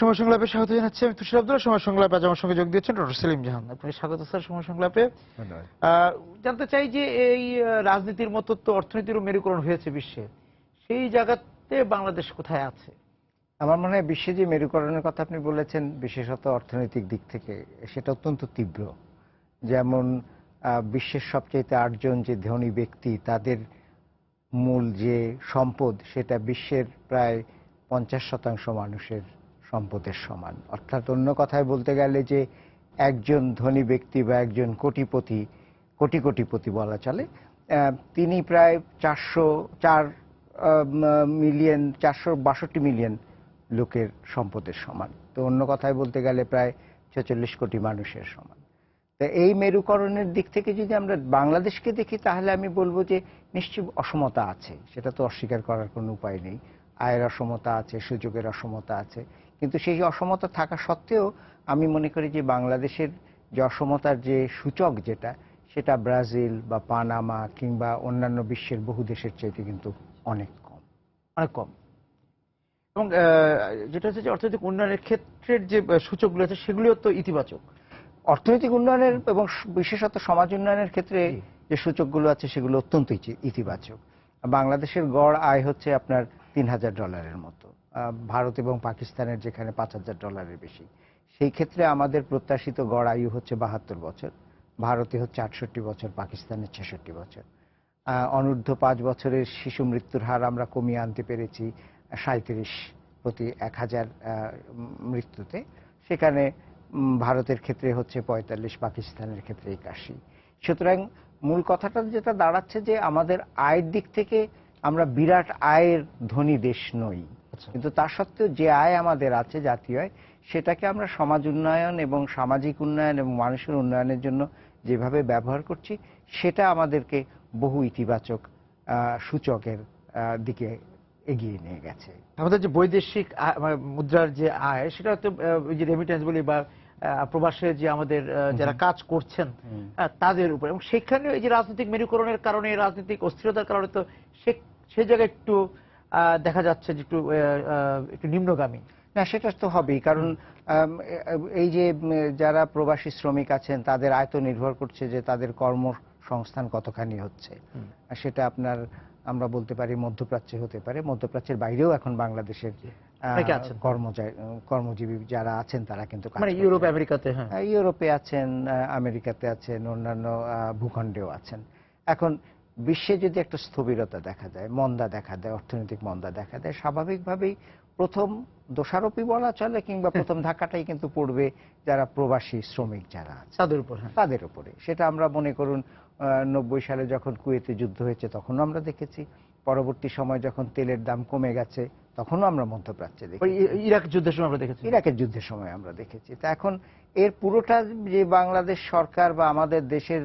সময় সংলাপে স্বাগত জানাচ্ছি আমি তুষার আব্দুল্লাহ। সময় সংলাপে আজ আমার সঙ্গে যোগ দিয়েছেন ডক্টর সেলিম জাহান। আপনাকে স্বাগত স্যার সময় সংলাপে। জানতে চাই যে এই রাজনীতির মতো তো অর্থনীতিরও মেরুকরণ হয়েছে বিশ্বে, সেই জায়গাতে বাংলাদেশ কোথায় আছে? আমার মনে হয় বিশ্বে যে মেরুকরণের কথা আপনি বলেছেন, বিশেষত অর্থনৈতিক দিক থেকে সেটা অত্যন্ত তীব্র। যেমন বিশ্বের সবচেয়ে 8জন যে ধনী ব্যক্তি, তাদের মূল যে সম্পদ সেটা বিশ্বের প্রায় 50% মানুষের সম্পদের সমান। অর্থাৎ অন্য কথায় বলতে গেলে যে একজন ধনী ব্যক্তি বা একজন কোটিপতি, কোটিপতি বলা চলে, তিনি প্রায় 462 মিলিয়ন লোকের সম্পদের সমান। তো অন্য কথায় বলতে গেলে প্রায় 46 কোটি মানুষের সমান। তো এই মেরুকরণের দিক থেকে যদি আমরা বাংলাদেশকে দেখি, তাহলে আমি বলবো যে নিশ্চয়ই অসমতা আছে, সেটা তো অস্বীকার করার কোনো উপায় নেই। আয়ের অসমতা আছে, সুযোগের অসমতা আছে, কিন্তু সেই অসমতা থাকা সত্ত্বেও আমি মনে করি যে বাংলাদেশের যে অসমতার যে সূচক যেটা, সেটা ব্রাজিল বা পানামা কিংবা অন্যান্য বিশ্বের বহু দেশের চাইতে কিন্তু অনেক কম। অনেক কম। এবং যেটা হচ্ছে যে অর্থনৈতিক উন্নয়নের ক্ষেত্রের যে সূচকগুলো আছে সেগুলিও তো ইতিবাচক। অর্থনৈতিক উন্নয়নের এবং বিশেষত সমাজ উন্নয়নের ক্ষেত্রে যে সূচকগুলো আছে সেগুলো অত্যন্ত ইতিবাচক। বাংলাদেশের গড় আয় হচ্ছে আপনার $3000 মতো, ভারত এবং পাকিস্তানের যেখানে $5000 বেশি। সেই ক্ষেত্রে আমাদের প্রত্যাশিত গড় আয়ু হচ্ছে 72 বছর, ভারতে হচ্ছে 68 বছর, পাকিস্তানের 66 বছর। অনূর্ধ্ব 5 বছরের শিশু মৃত্যুর হার আমরা কমিয়ে আনতে পেরেছি 37 প্রতি 1000 মৃত্যুতে। সেখানে ভারতের ক্ষেত্রে হচ্ছে 45, পাকিস্তানের ক্ষেত্রে 81। সুতরাং মূল কথাটা যেটা দাঁড়াচ্ছে যে আমাদের আয়ের দিক থেকে আমরা বিরাট আয়ের ধনী দেশ নই, কিন্তু তা সত্ত্বেও যে আয় আমাদের আছে, জাতীয় আয়, সেটাকে আমরা সমাজ উন্নয়ন এবং সামাজিক উন্নয়ন এবং মানুষের উন্নয়নের জন্য যেভাবে ব্যবহার করছি, সেটা আমাদেরকে বহু ইতিবাচক সূচকের দিকে এগিয়ে নিয়ে গেছে। আমাদের যে বৈদেশিক মুদ্রার যে আয়, সেটা তো যে রেমিটেন্স বলি বা প্রবাসে যে আমাদের যারা কাজ করছেন তাদের উপর, এবং সেখানে এই যে রাজনৈতিক মেরুকরণের কারণে, রাজনৈতিক অস্থিরতার কারণে তো সেই জায়গায় একটু দেখা যাচ্ছে যে একটু নিম্নগামী। না, সেটা তো হবেই, কারণ এই যে যারা প্রবাসী শ্রমিক আছেন, তাদের আয় তো নির্ভর করছে যে তাদের কর্মসংস্থান কতখানি হচ্ছে। সেটা আপনার আমরা বলতে পারি মধ্যপ্রাচ্যে হতে পারে, মধ্যপ্রাচ্যের বাইরেও এখন বাংলাদেশের কর্মজীবী যারা আছেন তারা কিন্তু ইউরোপ আমেরিকাতে, ইউরোপে আছেন, আমেরিকাতে আছেন, অন্যান্য ভূখণ্ডেও আছেন। এখন বিশ্বে যদি একটা স্থবিরতা দেখা যায়, মন্দা দেখা দেয়, অর্থনৈতিক মন্দা দেখা দেয়, স্বাভাবিকভাবেই প্রথম দোষারোপী বলা চলে কিংবা প্রথম ধাক্কাটাই কিন্তু পড়বে যারা প্রবাসী শ্রমিক যারা আছে তাদের উপরে। সেটা আমরা মনে করুন 90 সালে যখন কুয়েতে যুদ্ধ হয়েছে তখনও আমরা দেখেছি, পরবর্তী সময় যখন তেলের দাম কমে গেছে তখনও আমরা মধ্যপ্রাচ্যে দেখেছি, ইরাকের যুদ্ধের সময় আমরা দেখেছি, ইরাকের যুদ্ধের সময় আমরা দেখেছি। তা এখন এর পুরোটা যে বাংলাদেশ সরকার বা আমাদের দেশের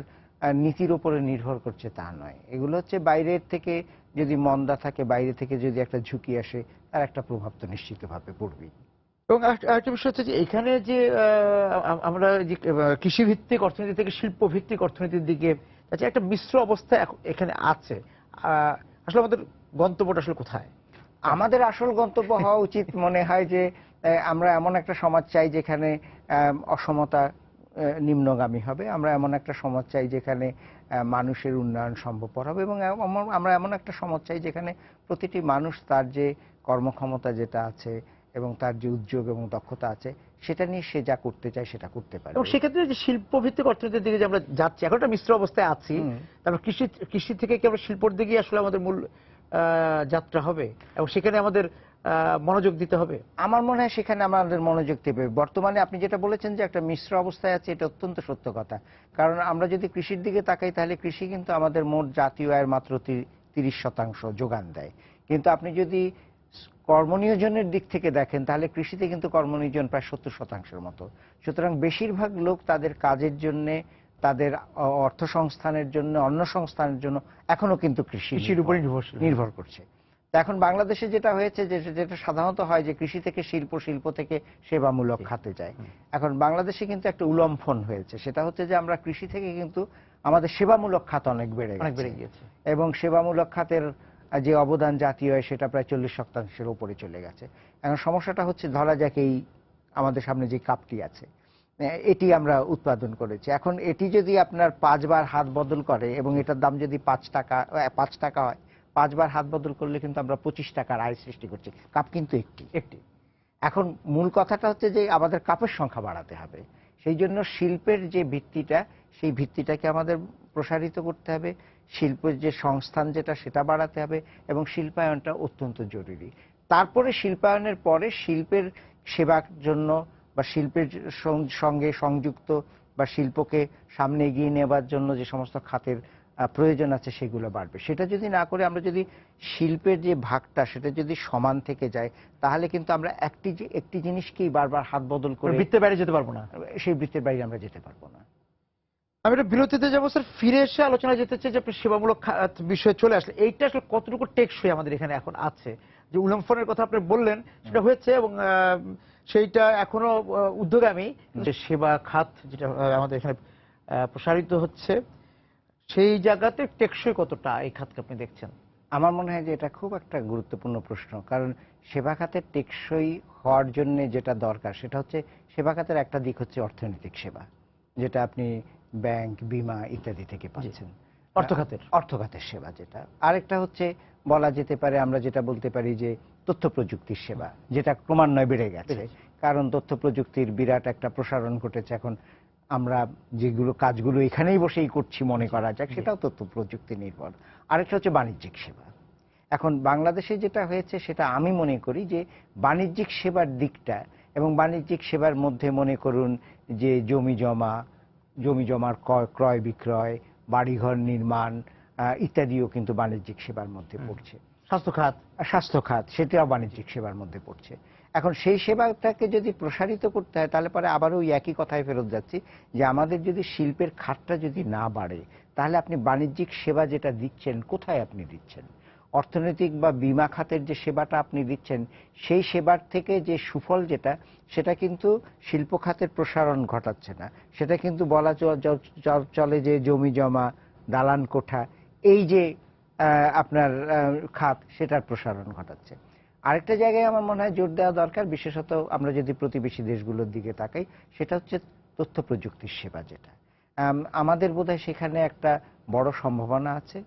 নীতির উপরে নির্ভর করছে তা নয়। এগুলো হচ্ছে বাইরের থেকে যদি মন্দা থাকে, বাইরে থেকে যদি একটা ঝুঁকি আসে, তার একটা প্রভাব তো নিশ্চিতভাবে পড়বেই। এবং আরেকটা বিষয় হচ্ছে যে এখানে যে আমরা যে কৃষিভিত্তিক অর্থনীতি থেকে শিল্প ভিত্তিক অর্থনীতির দিকে একটা মিশ্র অবস্থা এখানে আছে। আসলে আমাদের গন্তব্যটা আসলে কোথায়? আমাদের আসল গন্তব্য হওয়া উচিত মনে হয় যে আমরা এমন একটা সমাজ চাই যেখানে অসমতা নিম্নগামী হবে, আমরা এমন একটা সমাজ চাই যেখানে মানুষের উন্নয়ন সম্ভবপর হবে, এবং আমরা এমন একটা সমাজ চাই যেখানে প্রতিটি মানুষ তার যে কর্মক্ষমতা যেটা আছে এবং তার যে উদ্যোগ এবং দক্ষতা আছে, সেটা নিয়ে সে যা করতে চায় সেটা করতে পারে। এবং সেক্ষেত্রে যে শিল্পভিত্তিক অর্থনীতির দিকে যে আমরা যাচ্ছি, এখন একটা মিশ্র অবস্থায় আছি, তারপর কৃষি থেকে কি আমরা শিল্পর দিকে আসলে আমাদের মূল যাত্রা হবে এবং সেখানে আমাদের মনোযোগ দিতে হবে? আমার মনে হয় সেখানে আমাদের মনোযোগ দেবে। বর্তমানে আপনি যেটা বলেছেন যে একটা মিশ্র অবস্থায় আছে, এটা অত্যন্ত সত্য কথা। কারণ আমরা যদি কৃষির দিকে তাকাই, তাহলে কৃষি কিন্তু আমাদের মোট জাতীয় আয়ের মাত্র 30% যোগান দেয়। কিন্তু আপনি যদি কর্মনিয়োজনের দিক থেকে দেখেন, তাহলে কৃষিতে কিন্তু কর্মনিয়োজন প্রায় 70%-এর মতো। সুতরাং বেশিরভাগ লোক তাদের কাজের জন্য, তাদের অর্থ সংস্থানের জন্য, অন্য সংস্থানের জন্য এখনো কিন্তু কৃষির উপরে নির্ভর করছে। এখন বাংলাদেশে যেটা হয়েছে, যেটা সাধারণত হয় যে কৃষি থেকে শিল্প, শিল্প থেকে সেবামূলক খাতে যায়। এখন বাংলাদেশে কিন্তু একটা উলম্ফন হয়েছে, সেটা হচ্ছে যে আমরা কৃষি থেকে কিন্তু আমাদের সেবামূলক খাত অনেক বেড়ে গেছে, এবং সেবামূলক খাতের যে অবদান জাতীয় হয় সেটা প্রায় 40%-এর উপরে চলে গেছে। এখন সমস্যাটা হচ্ছে, ধরা যাক এই আমাদের সামনে যে কাপটি আছে এটি আমরা উৎপাদন করেছি। এখন এটি যদি আপনার 5 বার হাত বদল করে এবং এটার দাম যদি 5 টাকা হয়, 5 বার হাত বদল করলে কিন্তু আমরা 25 টাকার আয় সৃষ্টি করছি। কাপ কিন্তু একটি। এখন মূল কথাটা হচ্ছে যে আমাদের কাপের সংখ্যা বাড়াতে হবে। সেই জন্য শিল্পের যে ভিত্তিটা, সেই ভিত্তিটাকে আমাদের প্রসারিত করতে হবে। শিল্পের যে সংস্থান যেটা, সেটা বাড়াতে হবে এবং শিল্পায়নটা অত্যন্ত জরুরি। তারপরে শিল্পায়নের পরে শিল্পের সেবার জন্য বা শিল্পের সঙ্গে সংযুক্ত বা শিল্পকে সামনে এগিয়ে নেবার জন্য যে সমস্ত খাতের প্রয়োজন আছে সেগুলো বাড়বে। সেটা যদি না করে আমরা যদি শিল্পের যে ভাগটা সেটা যদি সমান থেকে যায়, তাহলে কিন্তু আমরা একটি জিনিসকেই বারবার হাত বদল করে বৃত্তের বাইরে যেতে পারবো না, সেই বৃত্তের বাইরে আমরা যেতে পারবো না। আমি একটা বিরতিতে যাবো স্যার। ফিরে এসে আলোচনা যেতে চাই যে আপনি সেবামূলক বিষয়ে চলে আসলে এইটা আসলে কতটুকু টেকসই আমাদের এখানে এখন আছে। যে উল্লম্ফনের কথা আপনি বললেন সেটা হয়েছে এবং সেইটা এখনো উদ্যোগামী, যে সেবা খাত যেটা আমাদের এখানে প্রসারিত হচ্ছে, সেই জায়গাতে টেকসই কতটা এই খাতকে আপনি দেখছেন? আমার মনে হয় যে এটা খুব একটা গুরুত্বপূর্ণ প্রশ্ন। কারণ সেবা খাতের টেকসই হওয়ার জন্য যেটা দরকার সেটা হচ্ছে, সেবা খাতের একটা দিক হচ্ছে অর্থনৈতিক সেবা, যেটা আপনি ব্যাংক, বীমা ইত্যাদি থেকে পাচ্ছেন, অর্থখাতের সেবা যেটা। আরেকটা হচ্ছে বলা যেতে পারে, আমরা যেটা বলতে পারি যে তথ্য প্রযুক্তির সেবা, যেটা ক্রমান্বয়ে বেড়ে গেছে। কারণ তথ্য প্রযুক্তির বিরাট একটা প্রসারণ ঘটেছে। এখন আমরা যেগুলো কাজগুলো এখানেই বসেই করছি মনে করা যাক, সেটাও তথ্য প্রযুক্তি নির্ভর। আরেকটা হচ্ছে বাণিজ্যিক সেবা। এখন বাংলাদেশে যেটা হয়েছে সেটা আমি মনে করি যে বাণিজ্যিক সেবার দিকটা, এবং বাণিজ্যিক সেবার মধ্যে মনে করুন যে জমি জমার ক্রয় বিক্রয়, বাড়িঘর নির্মাণ ইত্যাদিও কিন্তু বাণিজ্যিক সেবার মধ্যে পড়ছে। স্বাস্থ্য খাত সেটাও বাণিজ্যিক সেবার মধ্যে পড়ছে। এখন সেই সেবাটাকে যদি প্রসারিত করতে হয়, তাহলে পরে আবারও ওই একই কথায় ফেরত যাচ্ছি যে আমাদের যদি শিল্পের খাতটা যদি না বাড়ে, তাহলে আপনি বাণিজ্যিক সেবা যেটা দিচ্ছেন কোথায় আপনি দিচ্ছেন? অর্থনৈতিক বা বীমা খাতের যে সেবাটা আপনি দিচ্ছেন, সেই সেবার থেকে যে সুফল যেটা, সেটা কিন্তু শিল্প খাতের প্রসারণ ঘটাচ্ছে না। সেটা কিন্তু বলা চলে যে জমি জমা, দালান কোঠা, এই যে আপনার খাত, সেটার প্রসারণ ঘটাচ্ছে। আরেকটা জায়গায় আমার মনে হয় জোর দেওয়া দরকার, বিশেষত আমরা যদি প্রতিবেশী দেশগুলোর দিকে তাকাই, সেটা হচ্ছে তথ্য প্রযুক্তির সেবা যেটা। আমাদের বোধহয় সেখানে একটা বড় সম্ভাবনা আছে।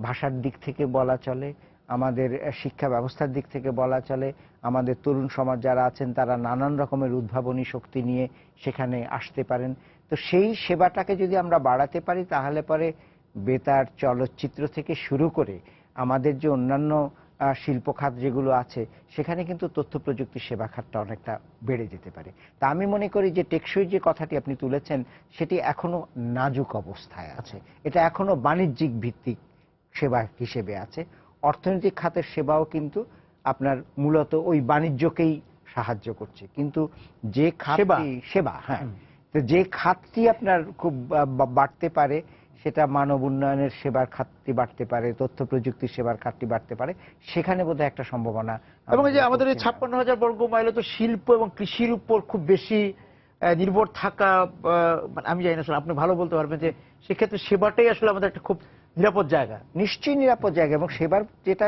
ভাষার দিক থেকে বলা চলে, আমাদের শিক্ষা ব্যবস্থার দিক থেকে বলা চলে, আমাদের তরুণ সমাজ যারা আছেন তারা নানান রকমের উদ্ভাবনী শক্তি নিয়ে সেখানে আসতে পারেন। তো সেই সেবাটাকে যদি আমরা বাড়াতে পারি, তাহলে পরে বেতার, চলচ্চিত্র থেকে শুরু করে আমাদের যে অন্যান্য শিল্প খাত যেগুলো আছে, সেখানে কিন্তু তথ্য প্রযুক্তির সেবা খাতটা অনেকটা বেড়ে যেতে পারে। তা আমি মনে করি যে টেকসই যে কথাটি আপনি তুলেছেন, সেটি এখনো নাজুক অবস্থায় আছে। এটা এখনো বাণিজ্যিক ভিত্তিক সেবা হিসেবে আছে। অর্থনৈতিক খাতের সেবাও কিন্তু আপনার মূলত ওই বাণিজ্যকেই সাহায্য করছে। কিন্তু যে খাতটি সেবা, হ্যাঁ, তো যে খাতটি আপনার খুব বাড়তে পারে, সেটা মানব উন্নয়নের সেবার খাতটি বাড়তে পারে, তথ্য প্রযুক্তির সেবার খাতটি বাড়তে পারে, সেখানে বোধহয় একটা সম্ভাবনা। এবং এই যে আমাদের এই 56,000 বর্গ মাইলে তো শিল্প এবং কৃষির উপর খুব বেশি নির্ভর থাকা, আমি জানি না, আপনি ভালো বলতে পারবেন যে সেক্ষেত্রে সেবাটাই আসলে আমাদের একটা খুব নিরাপদ জায়গা। নিশ্চয়ই নিরাপদ জায়গা। এবং সেবার যেটা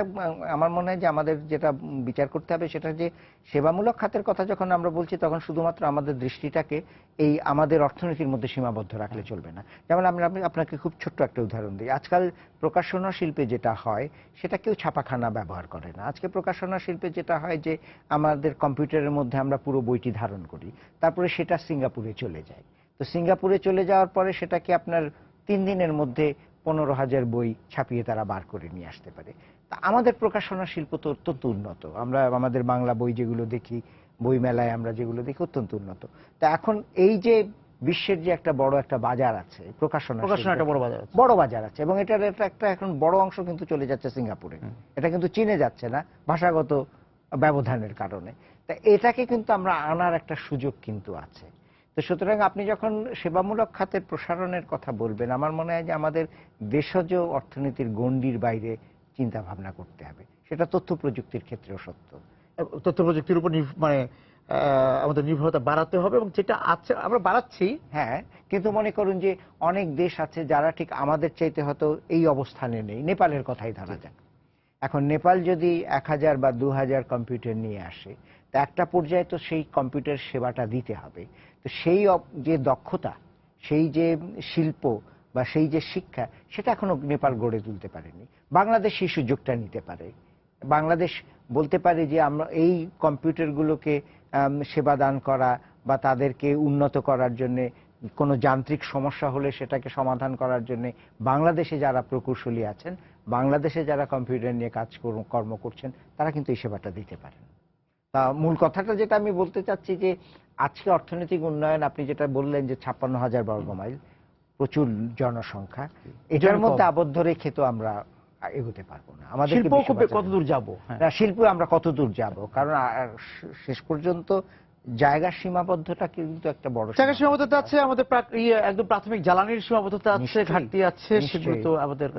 আমার মনে হয় যে আমাদের যেটা বিচার করতে হবে, সেটা যে সেবামূলক খাতের কথা যখন আমরা বলছি, তখন শুধুমাত্র আমাদের দৃষ্টিটাকে এই আমাদের অর্থনীতির মধ্যে সীমাবদ্ধ রাখলে চলবে না। যেমন আমি আপনাকে খুব ছোট্ট একটা উদাহরণ দিই। আজকাল প্রকাশনা শিল্পে যেটা হয়, সেটা কেউ ছাপাখানা ব্যবহার করে না। আজকে প্রকাশনা শিল্পে যেটা হয় যে আমাদের কম্পিউটারের মধ্যে আমরা পুরো বইটি ধারণ করি, তারপরে সেটা সিঙ্গাপুরে চলে যায়। তো সিঙ্গাপুরে চলে যাওয়ার পরে সেটাকে আপনার 3 দিনের মধ্যে 15,000 বই ছাপিয়ে তারা বার করে নিয়ে আসতে পারে। তা আমাদের প্রকাশনা শিল্প তো অত্যন্ত উন্নত। আমরা আমাদের বাংলা বই যেগুলো দেখি, বই মেলায় আমরা যেগুলো দেখি, অত্যন্ত উন্নত। তা এখন এই যে বিশ্বের যে একটা বড় একটা বাজার আছে, প্রকাশনা একটা বড় বাজার আছে, এবং এটার একটা এখন বড় অংশ কিন্তু চলে যাচ্ছে সিঙ্গাপুরে। এটা কিন্তু চীনে যাচ্ছে না, ভাষাগত ব্যবধানের কারণে। তা এটাকে কিন্তু আমরা আনার একটা সুযোগ কিন্তু আছে। তো সুতরাং আপনি যখন সেবামূলক খাতের প্রসারণের কথা বলবেন, আমার মনে হয় যে আমাদের দেশজ অর্থনীতির গণ্ডির বাইরে চিন্তা ভাবনা করতে হবে। সেটা তথ্য প্রযুক্তির ক্ষেত্রেও সত্য। তথ্য প্রযুক্তির উপর আমাদের নির্ভরতা বাড়াতে হবে, এবং যেটা আছে আমরা বাড়াচ্ছি, হ্যাঁ, কিন্তু মনে করুন যে অনেক দেশ আছে যারা ঠিক আমাদের চাইতে হয়তো এই অবস্থানে নেই। নেপালের কথাই ধরা যাক। এখন নেপাল যদি 1000 বা 2000 কম্পিউটার নিয়ে আসে, তা একটা পর্যায়ে তো সেই কম্পিউটার সেবাটা দিতে হবে। তো সেই যে দক্ষতা, সেই যে শিল্প বা সেই যে শিক্ষা, সেটা এখনো নেপাল গড়ে তুলতে পারেনি। বাংলাদেশ সেই সুযোগটা নিতে পারে। বাংলাদেশ বলতে পারে যে আমরা এই কম্পিউটারগুলোকে সেবা দান করা বা তাদেরকে উন্নত করার জন্য, কোনো যান্ত্রিক সমস্যা হলে সেটাকে সমাধান করার জন্য বাংলাদেশে যারা প্রকৌশলী আছেন, বাংলাদেশে যারা কম্পিউটার নিয়ে কর্ম করছেন, তারা কিন্তু এই সেবাটা দিতে পারেন। তা মূল কথাটা যেটা আমি বলতে চাচ্ছি যে আজকে অর্থনৈতিক উন্নয়ন, আপনি যেটা বললেন যে 56,000 বর্গমাইল, প্রচুর জনসংখ্যা, এটার মধ্যে আবদ্ধ রেখে তো আমরা এগোতে পারবো না। আমাদের শিল্প কতদূর যাব, শিল্প আমরা কতদূর যাব, কারণ শেষ পর্যন্ত জায়গার সীমাবদ্ধতা কিন্তু একটা বড় জায়গার সীমাবদ্ধতা আছে, আমাদের একদম প্রাথমিক জ্বালানির সীমাবদ্ধতা আছে, ঘাটতি আছে, সেগুলো তো আমাদের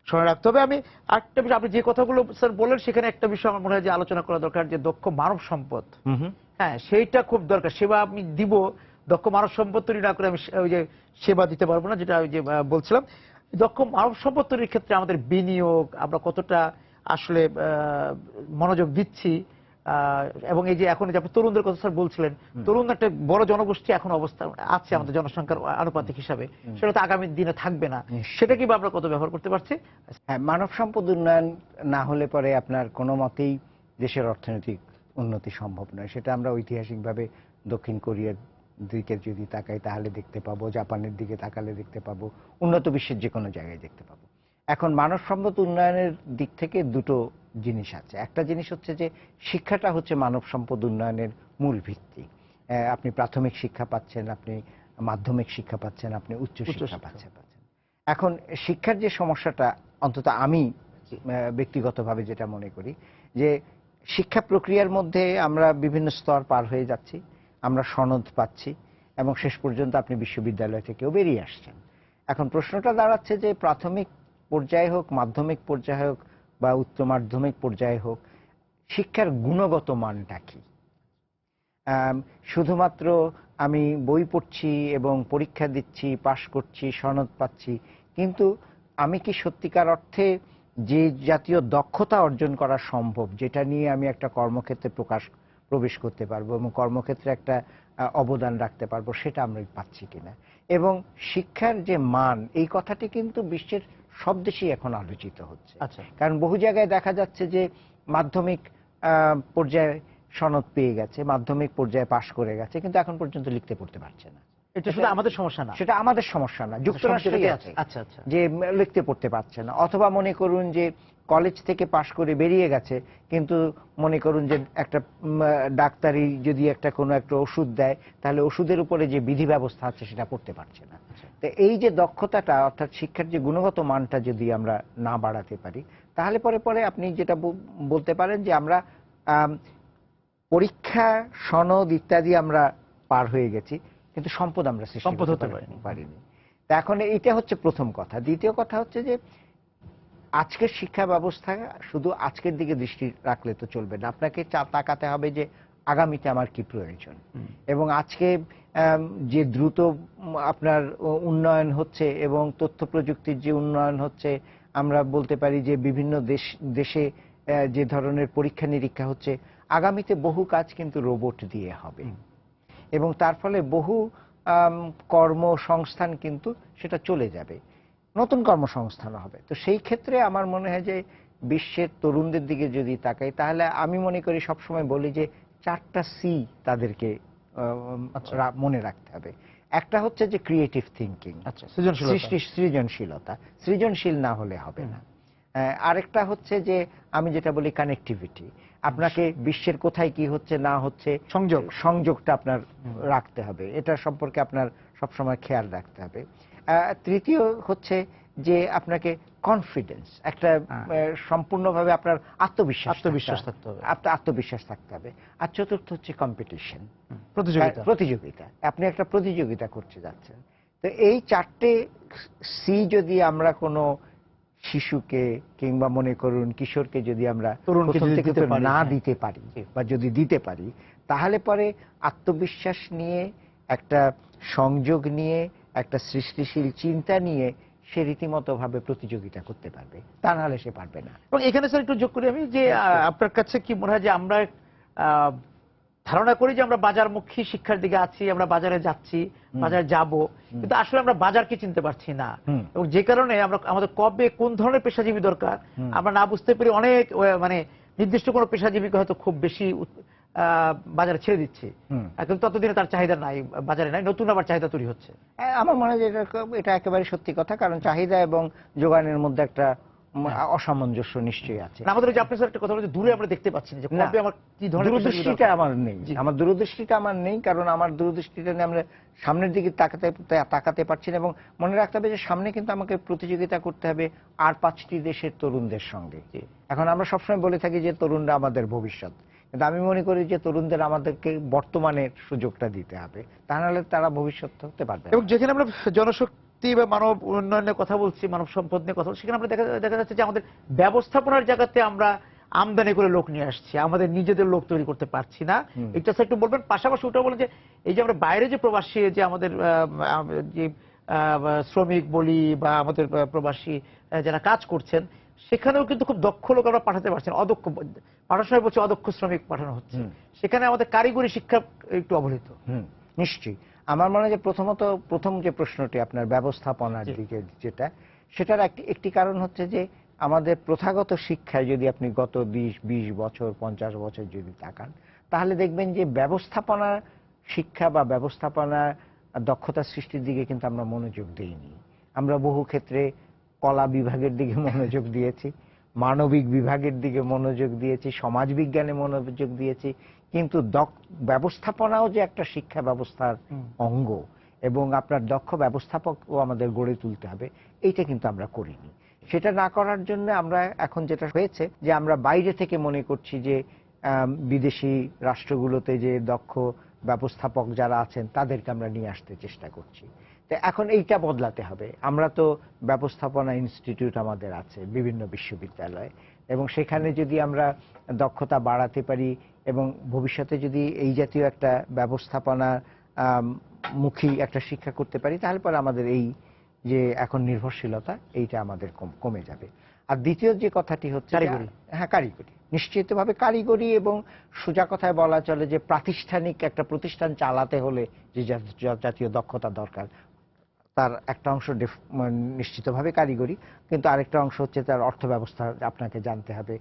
স্মরণে রাখতে হবে। আমি আরেকটা বিষয়, আপনি যে কথাগুলো স্যার বললেন, সেখানে একটা বিষয় আমার মনে হয় যে আলোচনা করা দরকার, যে দক্ষ মানব সম্পদ। হ্যাঁ, সেইটা খুব দরকার। সেবা আমি দিব, দক্ষ মানব সম্পদ তৈরি না করে আমি ওই যে সেবা দিতে পারবো না, যেটা ওই যে বলছিলাম। দক্ষ মানব সম্পদ তৈরির ক্ষেত্রে আমাদের বিনিয়োগ, আমরা কতটা আসলে মনোযোগ দিচ্ছি, এবং এই যে এখন যে আপনি তরুণদের কথা স্যার বলছিলেন, তরুণ একটা বড় জনগোষ্ঠী এখন অবস্থা আছে আমাদের জনসংখ্যার আনুপাতিক হিসাবে, সেটা তো আগামী দিনে থাকবে না। সেটা কি আমরা কত ব্যবহার করতে পারছি? হ্যাঁ, মানব সম্পদ উন্নয়ন না হলে পরে আপনার কোনো মতেই দেশের অর্থনৈতিক উন্নতি সম্ভব নয়। সেটা আমরা ঐতিহাসিকভাবে দক্ষিণ কোরিয়ার দিকে যদি তাকাই তাহলে দেখতে পাবো, জাপানের দিকে তাকালে দেখতে পাবো, উন্নত বিশ্বের যে কোনো জায়গায় দেখতে পাবো। এখন মানব সম্পদ উন্নয়নের দিক থেকে দুটো জিনিস আছে। একটা জিনিস হচ্ছে যে শিক্ষাটা হচ্ছে মানব সম্পদ উন্নয়নের মূল ভিত্তি। আপনি প্রাথমিক শিক্ষা পাচ্ছেন, আপনি মাধ্যমিক শিক্ষা পাচ্ছেন, আপনি উচ্চ শিক্ষা পাচ্ছেন। এখন শিক্ষার যে সমস্যাটা, অন্তত আমি ব্যক্তিগতভাবে যেটা মনে করি, যে শিক্ষা প্রক্রিয়ার মধ্যে আমরা বিভিন্ন স্তর পার হয়ে যাচ্ছি, আমরা সনদ পাচ্ছি, এবং শেষ পর্যন্ত আপনি বিশ্ববিদ্যালয় থেকেও বেরিয়ে আসছেন। এখন প্রশ্নটা দাঁড়াচ্ছে যে প্রাথমিক পর্যায়ে হোক, মাধ্যমিক পর্যায়ে হোক বা উচ্চ মাধ্যমিক পর্যায়ে হোক, শিক্ষার গুণগত মানটা কি? শুধুমাত্র আমি বই পড়ছি এবং পরীক্ষা দিচ্ছি, পাশ করছি, সনদ পাচ্ছি, কিন্তু আমি কি সত্যিকার অর্থে যে জাতীয় দক্ষতা অর্জন করা সম্ভব, যেটা নিয়ে আমি একটা কর্মক্ষেত্রে প্রবেশ করতে পারবো এবং কর্মক্ষেত্রে একটা অবদান রাখতে পারবো, সেটা আমরা পাচ্ছি কিনা? এবং শিক্ষার যে মান, এই কথাটি কিন্তু বিশ্বের সব দেশেই এখন আলোচিত হচ্ছে। কারণ বহু জায়গায় দেখা যাচ্ছে যে মাধ্যমিক পর্যায়ে সনদ পেয়ে গেছে, মাধ্যমিক পর্যায়ে পাশ করে গেছে, কিন্তু এখন পর্যন্ত লিখতে পড়তে পারছে না। এটা শুধু আমাদের সমস্যা না, সেটা আমাদের সমস্যা না, যুক্তরাষ্ট্রে আছে যে লিখতে পড়তে পারছে না। অথবা মনে করুন যে কলেজ থেকে পাশ করে বেরিয়ে গেছে, কিন্তু মনে করুন যে একটা ডাক্তারি যদি কোনো একটা ওষুধ দেয়, তাহলে ওষুধের উপরে যে বিধি ব্যবস্থা আছে সেটা পড়তে পারছে না। তো এই যে দক্ষতাটা, অর্থাৎ শিক্ষার যে গুণগত মানটা যদি আমরা না বাড়াতে পারি, তাহলে পরে আপনি যেটা বলতে পারেন যে আমরা পরীক্ষা, সনদ ইত্যাদি আমরা পার হয়ে গেছি, কিন্তু সম্পদ আমরা সৃষ্টি করতে পারিনি। তা এখন এটা হচ্ছে প্রথম কথা। দ্বিতীয় কথা হচ্ছে যে আজকের শিক্ষা ব্যবস্থা শুধু আজকের দিকে দৃষ্টি রাখলে তো চলবে না, আপনাকে তাকাতে হবে যে আগামীতে আমার কি প্রয়োজন। এবং আজকে যে দ্রুত আপনার উন্নয়ন হচ্ছে এবং তথ্য প্রযুক্তির যে উন্নয়ন হচ্ছে, আমরা বলতে পারি যে বিভিন্ন দেশে যে ধরনের পরীক্ষা নিরীক্ষা হচ্ছে, আগামীতে বহু কাজ কিন্তু রোবট দিয়ে হবে, এবং তার ফলে বহু কর্মসংস্থান কিন্তু সেটা চলে যাবে, নতুন কর্মসংস্থান হবে। তো সেই ক্ষেত্রে আমার মনে হয় যে বিশ্বের তরুণদের দিকে যদি তাকাই, তাহলে আমি মনে করি, সবসময় বলি যে 4টা সি তাদেরকে মনে রাখতে হবে। একটা হচ্ছে যে ক্রিয়েটিভ থিঙ্কিং, সৃজনশীলতা, সৃজনশীল না হলে হবে না। আরেকটা হচ্ছে যে আমি যেটা বলি কানেক্টিভিটি, আপনাকে বিশ্বের কোথায় কি হচ্ছে না হচ্ছে সংযোগটা আপনার রাখতে হবে, এটা সম্পর্কে আপনার সবসময় খেয়াল রাখতে হবে। তৃতীয় হচ্ছে যে আপনাকে কনফিডেন্স, একটা সম্পূর্ণভাবে আপনার আত্মবিশ্বাস থাকতে হবে, আত্মবিশ্বাস থাকতে হবে। আর চতুর্থ হচ্ছে কম্পিটিশন, প্রতিযোগিতা। আপনি একটা প্রতিযোগিতা করতে যাচ্ছেন। তো এই 4টে সি যদি আমরা কোনো শিশুকে কিংবা মনে করুন কিশোরকে যদি আমরা না দিতে পারি বা যদি দিতে পারি, তাহলে পরে আত্মবিশ্বাস নিয়ে, একটা সংযোগ নিয়ে, একটা সৃষ্টিশীল চিন্তা নিয়ে সে রীতিমতো ভাবে প্রতিযোগিতা করতে পারবে, তা নাহলে সে পারবে না। এবং এখানে স্যার একটু যোগ করি আমি, যে আপনার কাছে কি মনে হয় যে আমরা ধারণা করি যে আমরা বাজারমুখী শিক্ষার দিকে আছি, আমরা বাজারে যাচ্ছি, বাজারে যাব, কিন্তু আসলে আমরা বাজারকে চিনতে পারছি না। এবং যে কারণে আমরা আমাদের কবে কোন ধরনের পেশাজীবী দরকার আমরা না বুঝতে পেরে অনেক মানে নির্দিষ্ট কোনো পেশাজীবীকে হয়তো খুব বেশি বাজারে ছেড়ে দিচ্ছে, কিন্তু ততদিনে তার চাহিদা নাই, বাজারে নাই, নতুন আবার চাহিদা তৈরি হচ্ছে। আমার মনে হয় যে এটা একেবারে সত্যি কথা, কারণ চাহিদা এবং যোগানের মধ্যে একটা অসামঞ্জস্য নিশ্চয়ই আছে। আমাদের যে আপনি স্যার একটা কথা বলছেন, দূরে আমরা দেখতে পাচ্ছি না যে কবে আমার কি ধরনের দূরদৃষ্টিটা আমার নেই, আমার দূরদৃষ্টিটা আমার নেই, কারণ আমার দূরদৃষ্টিটা নিয়ে আমরা সামনের দিকে তাকাতে পারছি না। এবং মনে রাখতে হবে যে সামনে কিন্তু আমাকে প্রতিযোগিতা করতে হবে আর 5টি দেশের তরুণদের সঙ্গে। এখন আমরা সবসময় বলে থাকি যে তরুণরা আমাদের ভবিষ্যৎ, কিন্তু আমি মনে করি যে তরুণদের আমাদেরকে বর্তমানের সুযোগটা দিতে হবে, তা নাহলে তারা ভবিষ্যৎ হতে পারবে। এবং যেখানে আমরা জনশক্তি বা মানব উন্নয়নের কথা বলছি, মানব সম্পদ নিয়ে কথা বলছি, সেখানে আমরা দেখা যাচ্ছে যে আমাদের ব্যবস্থাপনার জায়গাতে আমরা আমদানি করে লোক নিয়ে আসছি, আমাদের নিজেদের লোক তৈরি করতে পারছি না। এটা একটু বলবেন। পাশাপাশি ওটা বলেন যে এই যে আমরা বাইরে যে প্রবাসী, যে আমাদের যে শ্রমিক বলি বা আমাদের প্রবাসী যারা কাজ করছেন, সেখানেও কিন্তু খুব দক্ষ লোক আমরা পাঠাতে পারছেন, অদক্ষ পাঠানোর সময় বলছি অদক্ষ শ্রমিক পাঠানো হচ্ছে। সেখানে আমাদের কারিগরি শিক্ষা একটু অবহেলিত। নিশ্চয়ই আমার মনে হয় যে প্রথম যে প্রশ্নটি আপনার ব্যবস্থাপনার দিকে যেটা, সেটার একটি কারণ হচ্ছে যে আমাদের প্রথাগত শিক্ষায় যদি আপনি গত 20 বছর 50 বছর যদি তাকান, তাহলে দেখবেন যে ব্যবস্থাপনা শিক্ষা বা ব্যবস্থাপনা দক্ষতা সৃষ্টির দিকে কিন্তু আমরা মনোযোগ দিইনি। আমরা বহু ক্ষেত্রে কলা বিভাগের দিকে মনোযোগ দিয়েছি, মানবিক বিভাগের দিকে মনোযোগ দিয়েছি, সমাজ বিজ্ঞানে মনোযোগ দিয়েছি, কিন্তু ব্যবস্থাপনাও যে একটা শিক্ষা ব্যবস্থার অঙ্গ এবং আপনার দক্ষ ব্যবস্থাপকও আমাদের গড়ে তুলতে হবে, এইটা কিন্তু আমরা করিনি। সেটা না করার জন্য আমরা এখন যেটা হয়েছে যে আমরা বাইরে থেকে মনে করছি যে বিদেশি রাষ্ট্রগুলোতে যে দক্ষ ব্যবস্থাপক যারা আছেন তাদেরকে আমরা নিয়ে আসতে চেষ্টা করছি। তো এখন এইটা বদলাতে হবে। আমরা তো ব্যবস্থাপনা ইনস্টিটিউট আমাদের আছে বিভিন্ন বিশ্ববিদ্যালয়ে, এবং সেখানে যদি আমরা দক্ষতা বাড়াতে পারি এবং ভবিষ্যতে যদি এই জাতীয় একটা ব্যবস্থাপনা মুখী একটা শিক্ষা করতে পারি, তাহলে পরে আমাদের এই যে এখন নির্ভরশীলতা এইটা আমাদের কমে যাবে। আর দ্বিতীয় যে কথাটি হচ্ছে কারিগরি। হ্যাঁ, কারিগরি নিশ্চিতভাবে কারিগরি, এবং সোজা কথায় বলা চলে যে প্রাতিষ্ঠানিক একটা প্রতিষ্ঠান চালাতে হলে যে জাতীয় দক্ষতা দরকার, তার একটা অংশ নিশ্চিতভাবে কারিগরি, কিন্তু আরেকটা অংশ হচ্ছে তার অর্থ ব্যবস্থা আপনাকে জানতে হবে,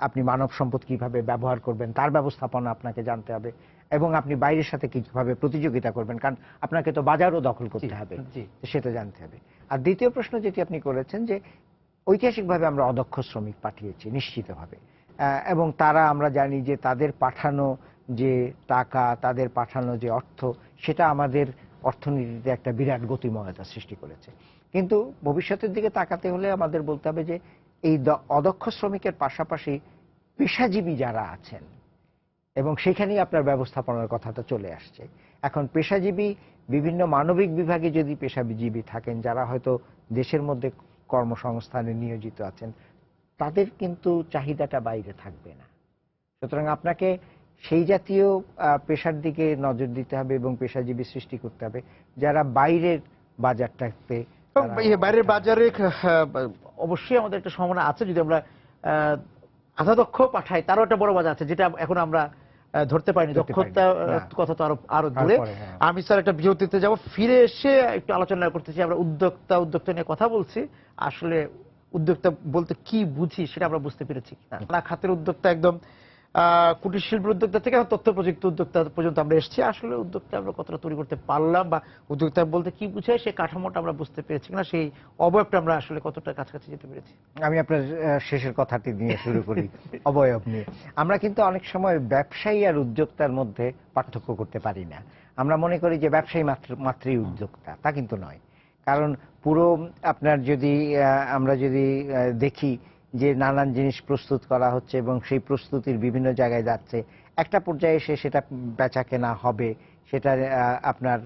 আপনি মানব সম্পদ কিভাবে ব্যবহার করবেন তার ব্যবস্থাপনা আপনাকে জানতে হবে, এবং আপনি বাইরের সাথে কিভাবে প্রতিযোগিতা করবেন, কারণ আপনাকে তো বাজারও দখল করতে হবে, সেটা জানতে হবে। আর দ্বিতীয় প্রশ্ন যেটি আপনি করেছেন যে ঐতিহাসিকভাবে আমরা অদক্ষ শ্রমিক পাঠিয়েছি নিশ্চিতভাবে, এবং তারা আমরা জানি যে তাদের পাঠানো যে টাকা, তাদের পাঠানো যে অর্থ, সেটা আমাদের অর্থনীতিতে একটা বিরাট গতিময়তা সৃষ্টি করেছে। কিন্তু ভবিষ্যতের দিকে তাকাতে হলে আমাদের বলতে হবে যে এই অদক্ষ শ্রমিকের পাশাপাশি পেশাজীবী যারা আছেন, এবং সেখানেই আপনার ব্যবস্থাপনার কথাটা চলে আসছে। এখন পেশাজীবী বিভিন্ন মানবিক বিভাগে যদি পেশাজীবী থাকেন যারা হয়তো দেশের মধ্যে কর্মসংস্থানে নিয়োজিত আছেন, তাদের কিন্তু চাহিদাটা বাইরে থাকবে না। সুতরাং আপনাকে সেই জাতীয় পেশার দিকে নজর দিতে হবে এবং পেশাজীবী সৃষ্টি করতে হবে যারা বাইরের বাজারটাতে, বাইরের বাজারে অবশ্যই আমাদের একটা সম্ভাবনা আছে। যদি আমরা আধা দক্ষ পাঠাই, তারও একটা বড় বাজার আছে যেটা এখন আমরা ধরতে পারিনি। দক্ষতা কথা তো আরো দূরে। আমি স্যার একটা বিরতিতে যাব, ফিরে এসে একটু আলোচনা করতেছি। আমরা উদ্যোক্তা নিয়ে কথা বলছি, আসলে উদ্যোক্তা বলতে কি বুঝি সেটা আমরা বুঝতে পেরেছি কিনা। খাতের উদ্যোক্তা একদম কুটির শিল্পের উদ্যোক্তা থেকে তথ্য প্রযুক্তি উদ্যোক্তা পর্যন্ত আমরা এসেছি। আসলে উদ্যোক্তা আমরা কতটা তৈরি করতে পারলাম, বা উদ্যোক্তা বলতে কি বুঝায় সেই কাঠামোটা আমরা বুঝতে পেরেছি কিনা, সেই অবয়বটা আমরা আসলে কতটা কাছাকাছি যেতে পেরেছি। আমি আপনার শেষের কথাটি নিয়ে শুরু করি, অবয়ব নিয়ে। আমরা কিন্তু অনেক সময় ব্যবসায়ী আর উদ্যোক্তার মধ্যে পার্থক্য করতে পারি না। আমরা মনে করি যে ব্যবসায়ী মাত্রই উদ্যোক্তা, তা কিন্তু নয়। কারণ পুরো আপনার যদি আমরা যদি দেখি যে নানান জিনিস প্রস্তুত করা হচ্ছে এবং সেই প্রস্তুতির বিভিন্ন জায়গায় যাচ্ছে, একটা পর্যায়ে এসে সেটা বেচা কেনা হবে, সেটা আপনার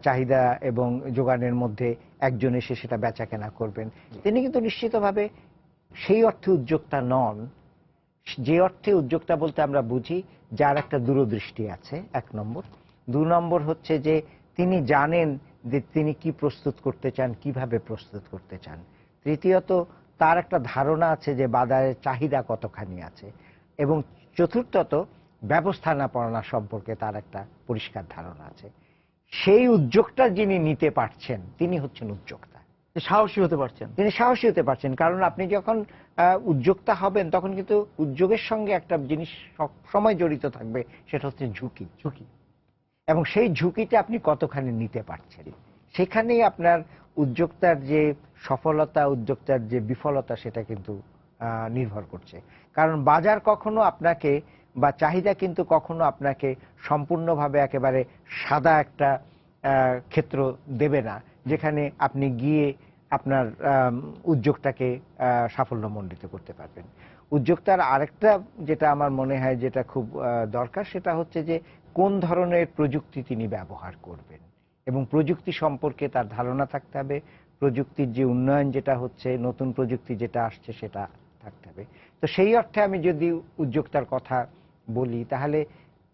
চাহিদা এবং যোগানের মধ্যে একজন এসে সেটা বেচা কেনা করবেন, তিনি কিন্তু নিশ্চিতভাবে সেই অর্থে উদ্যোক্তা নন। যে অর্থে উদ্যোক্তা বলতে আমরা বুঝি যার একটা দূরদৃষ্টি আছে, 1 নম্বর। 2 নম্বর হচ্ছে যে তিনি জানেন যে তিনি কি প্রস্তুত করতে চান, কিভাবে প্রস্তুত করতে চান। তৃতীয়ত তার একটা ধারণা আছে যে বাজারের চাহিদা কতখানি আছে। এবং চতুর্থত ব্যবস্থাপনা সম্পর্কে তার একটা পরিষ্কার ধারণা আছে। সেই উদ্যোগটা যিনি নিতে পারছেন তিনি হচ্ছেন উদ্যোক্তা, যে সাহসী হতে পারছেন। তিনি সাহসী হতে পারছেন। কারণ আপনি যখন উদ্যোক্তা হবেন তখন কিন্তু উদ্যোগের সঙ্গে একটা জিনিস সবসময় জড়িত থাকবে, সেটা হচ্ছে ঝুঁকি। ঝুঁকি। এবং সেই ঝুঁকিটা আপনি কতখানি নিতে পারছেন, সেখানেই আপনার উদ্যোক্তার যে সফলতা, উদ্যোক্তার যে বিফলতা, সেটা কিন্তু নির্ভর করছে। কারণ বাজার কখনো আপনাকে বা চাহিদা কিন্তু কখনো আপনাকে সম্পূর্ণভাবে একেবারে সাদা একটা ক্ষেত্র দেবে না, যেখানে আপনি গিয়ে আপনার উদ্যোগটাকে সাফল্যমণ্ডিত করতে পারবেন। উদ্যোক্তার আরেকটা যেটা আমার মনে হয় যেটা খুব দরকার, সেটা হচ্ছে যে কোন ধরনের প্রযুক্তি তিনি ব্যবহার করবেন এবং প্রযুক্তি সম্পর্কে তার ধারণা থাকতে হবে। প্রযুক্তির যে উন্নয়ন যেটা হচ্ছে, নতুন প্রযুক্তি যেটা আসছে, সেটা থাকতে হবে। তো সেই অর্থে আমি যদি উদ্যোক্তার কথা বলি, তাহলে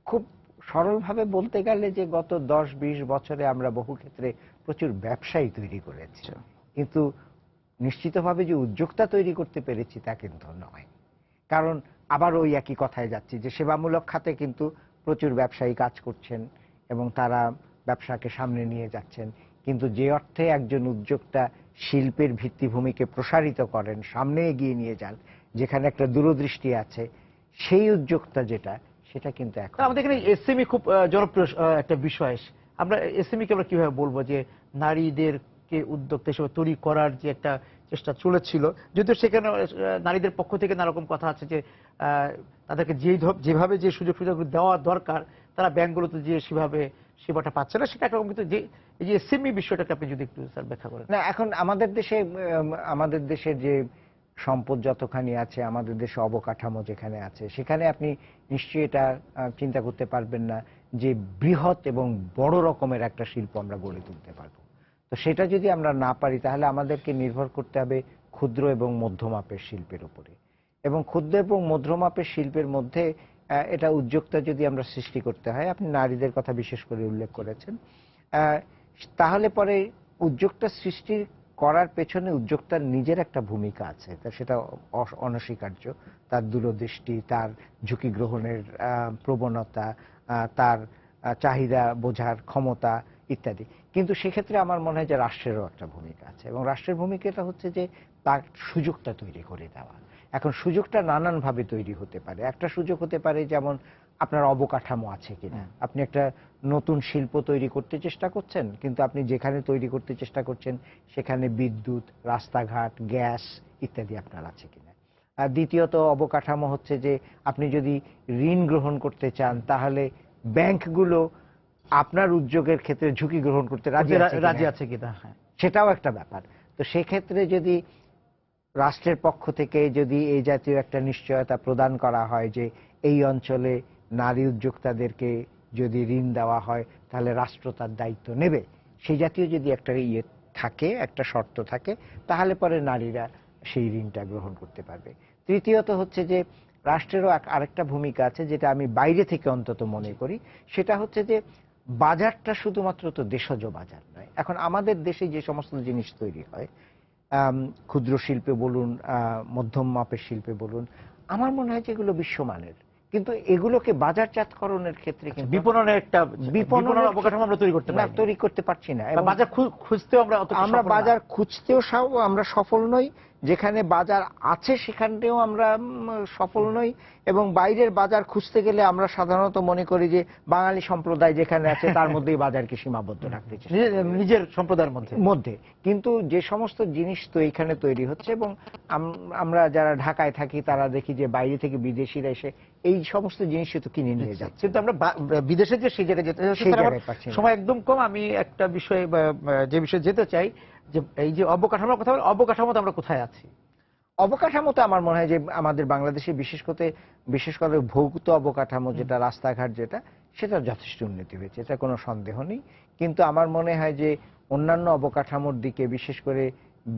খুব সরলভাবে বলতে গেলে যে গত 10-20 বছরে আমরা বহু ক্ষেত্রে প্রচুর ব্যবসায়ী তৈরি করেছি, কিন্তু নিশ্চিতভাবে যে উদ্যোক্তা তৈরি করতে পেরেছি তা কিন্তু নয়। কারণ আবার ওই একই কথায় যাচ্ছি যে সেবামূলক খাতে কিন্তু প্রচুর ব্যবসায়ী কাজ করছেন এবং তারা ব্যবসাকে সামনে নিয়ে যাচ্ছেন, কিন্তু যে অর্থে একজন উদ্যোক্তা শিল্পের ভিত্তিভূমিকে প্রসারিত করেন, সামনে এগিয়ে নিয়ে যান, যেখানে একটা দূরদৃষ্টি আছে, সেই উদ্যোক্তা যেটা, সেটা কিন্তু এখন আমাদের এখানে এসএমই খুব জনপ্রিয় একটা বিষয়। আমরা এসএমই কে আমরা কিভাবে বলবো যে নারীদেরকে উদ্যোক্তা হিসেবে তৈরি করার যে একটা চেষ্টা চলেছিল, যদিও সেখানে নারীদের পক্ষ থেকে নানারকম কথা আছে যে তাদেরকে যেভাবে যে সুযোগ সুবিধা দেওয়া দরকার তারা ব্যাংকগুলোতে যে সেভাবে সেবাটা পাচ্ছে না, সেটা একরকম। কিন্তু যে এই যে এসএমই বিষয়টাকে আপনি যদি একটু স্যার ব্যাখ্যা করেন। না, এখন আমাদের দেশের যে সম্পদ যতখানি আছে, আমাদের দেশে অবকাঠামো যেখানে আছে, সেখানে আপনি নিশ্চয়ই এটা চিন্তা করতে পারবেন না যে বৃহৎ এবং বড় রকমের একটা শিল্প আমরা গড়ে তুলতে পারবো। তো সেটা যদি আমরা না পারি, তাহলে আমাদেরকে নির্ভর করতে হবে ক্ষুদ্র এবং মধ্যমাপের শিল্পের উপরে। এবং ক্ষুদ্র এবং মধ্যমাপের শিল্পের মধ্যে এটা উদ্যোক্তা যদি আমরা সৃষ্টি করতে হয়, আপনি নারীদের কথা বিশেষ করে উল্লেখ করেছেন, তাহলে পরে উদ্যোক্তা সৃষ্টি করার পেছনে উদ্যোক্তার নিজের একটা ভূমিকা আছে, তা সেটা অনস্বীকার্য। তার দূরদৃষ্টি, তার ঝুঁকি গ্রহণের প্রবণতা, তার চাহিদা বোঝার ক্ষমতা ইত্যাদি। কিন্তু সেক্ষেত্রে আমার মনে হয় যে রাষ্ট্রেরও একটা ভূমিকা আছে, এবং রাষ্ট্রের ভূমিকাটা হচ্ছে যে তার সুযোগটা তৈরি করে দেওয়া। এখন সুযোগটা নানানভাবে তৈরি হতে পারে। একটা সুযোগ হতে পারে যেমন আপনার অবকাঠামো আছে কিনা, আপনি একটা নতুন শিল্প তৈরি করতে চেষ্টা করছেন, কিন্তু আপনি যেখানে তৈরি করতে চেষ্টা করছেন সেখানে বিদ্যুৎ, রাস্তাঘাট, গ্যাস ইত্যাদি আপনার আছে কিনা। আর দ্বিতীয়ত অবকাঠামো হচ্ছে যে আপনি যদি ঋণ গ্রহণ করতে চান, তাহলে ব্যাংকগুলো আপনার উদ্যোগের ক্ষেত্রে ঝুঁকি গ্রহণ করতে রাজি আছে কিনা, সেটাও একটা ব্যাপার। তো সেক্ষেত্রে যদি রাষ্ট্রের পক্ষ থেকে যদি এই জাতীয় একটা নিশ্চয়তা প্রদান করা হয় যে এই অঞ্চলে নারী উদ্যোক্তাদেরকে যদি ঋণ দেওয়া হয় তাহলে রাষ্ট্র তার দায়িত্ব নেবে, সেই জাতীয় যদি একটা থাকে, একটা শর্ত থাকে, তাহলে পরে নারীরা সেই ঋণটা গ্রহণ করতে পারবে। তৃতীয়ত হচ্ছে যে রাষ্ট্রেরও আরেকটা ভূমিকা আছে, যেটা আমি বাইরে থেকে অন্তত মনে করি, সেটা হচ্ছে যে বাজারটা শুধুমাত্র তো দেশজ বাজার নয়। এখন আমাদের দেশে যে সমস্ত জিনিস তৈরি হয়, ক্ষুদ্র শিল্পে বলুন, মধ্যম মাপের শিল্পে বলুন, আমার মনে হয় যে এগুলো বিশ্বমানের, কিন্তু এগুলোকে বাজারজাতকরণের ক্ষেত্রে কিন্তু বিপণনের একটা অবকাঠামো আমরা তৈরি করতে পারছি না। বাজার খুঁজতেও আমরা বাজার খুঁজতেও আমরা সফল নই, যেখানে বাজার আছে সেখানেও আমরা সফল নই, এবং বাইরের বাজার খুঁজতে গেলে আমরা সাধারণত মনে করি যে বাঙালি সম্প্রদায় যেখানে আছে তার মধ্যেই বাজারকে সীমাবদ্ধ রাখতে চাই, নিজের সম্প্রদায়ের মধ্যে। কিন্তু যে সমস্ত জিনিস তো এখানে তৈরি হচ্ছে, এবং আমরা যারা ঢাকায় থাকি তারা দেখি যে বাইরে থেকে বিদেশিরা এসে এই সমস্ত জিনিসই তো কিনে নিয়ে যাচ্ছে, কিন্তু আমরা বিদেশে যে সেই জায়গায় যেতে সময় একদম কম। আমি একটা বিষয়ে যে বিষয়ে যেতে চাই, যে এই যে অবকাঠামোর কথা, অবকাঠামোতে আমরা কোথায় আছি? অবকাঠামোতে আমার মনে হয় যে আমাদের বাংলাদেশে বিশেষ করে ভৌত অবকাঠামো, যেটা রাস্তাঘাট, সেটা যথেষ্ট উন্নতি হয়েছে, এটা কোনো সন্দেহ নেই। কিন্তু আমার মনে হয় যে অন্যান্য অবকাঠামোর দিকে, বিশেষ করে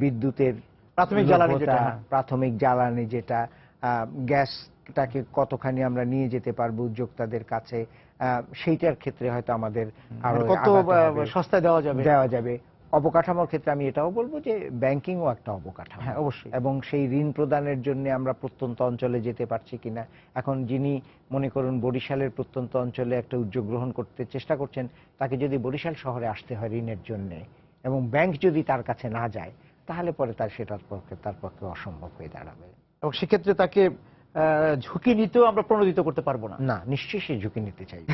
বিদ্যুতের প্রাথমিক জ্বালানি যেটা, গ্যাসটাকে কতখানি আমরা নিয়ে যেতে পারবো উদ্যোক্তাদের কাছে, সেইটার ক্ষেত্রে হয়তো আমাদের আরো কত সস্তায় দেওয়া যাবে। অবকাঠামোর ক্ষেত্রে আমি এটাও বলবো যে ব্যাংকিংও একটা অবকাঠামো। হ্যাঁ, অবশ্যই। এবং সেই ঋণ প্রদানের জন্য আমরা প্রত্যন্ত অঞ্চলে যেতে পারছি কিনা। এখন যিনি মনে করুন বরিশালের প্রত্যন্ত অঞ্চলে একটা উদ্যোগ গ্রহণ করতে চেষ্টা করছেন, তাকে যদি বরিশাল শহরে আসতে হয় ঋণের জন্য এবং ব্যাংক যদি তার কাছে না যায়, তাহলে পরে তার পক্ষে অসম্ভব হয়ে দাঁড়াবে। এবং সেক্ষেত্রে তাকে ঝুঁকি নিতেও আমরা প্রণোদিত করতে পারবো না। না, নিশ্চয়ই সে ঝুঁকি নিতে চাইবে।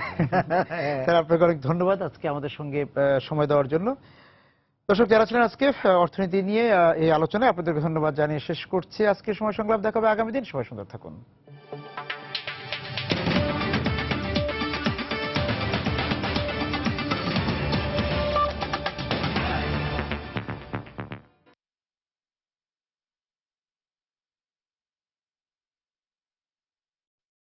স্যার, আপনাকে অনেক ধন্যবাদ আজকে আমাদের সঙ্গে সময় দেওয়ার জন্য। দর্শক যারা ছিলেন আজকে অর্থনীতি নিয়ে এই আলোচনায়, আপনাদেরকে ধন্যবাদ জানিয়ে শেষ করছি আজকে সময় সংলাপ। দেখা হবে আগামী দিন। সবাই সুন্দর থাকুন।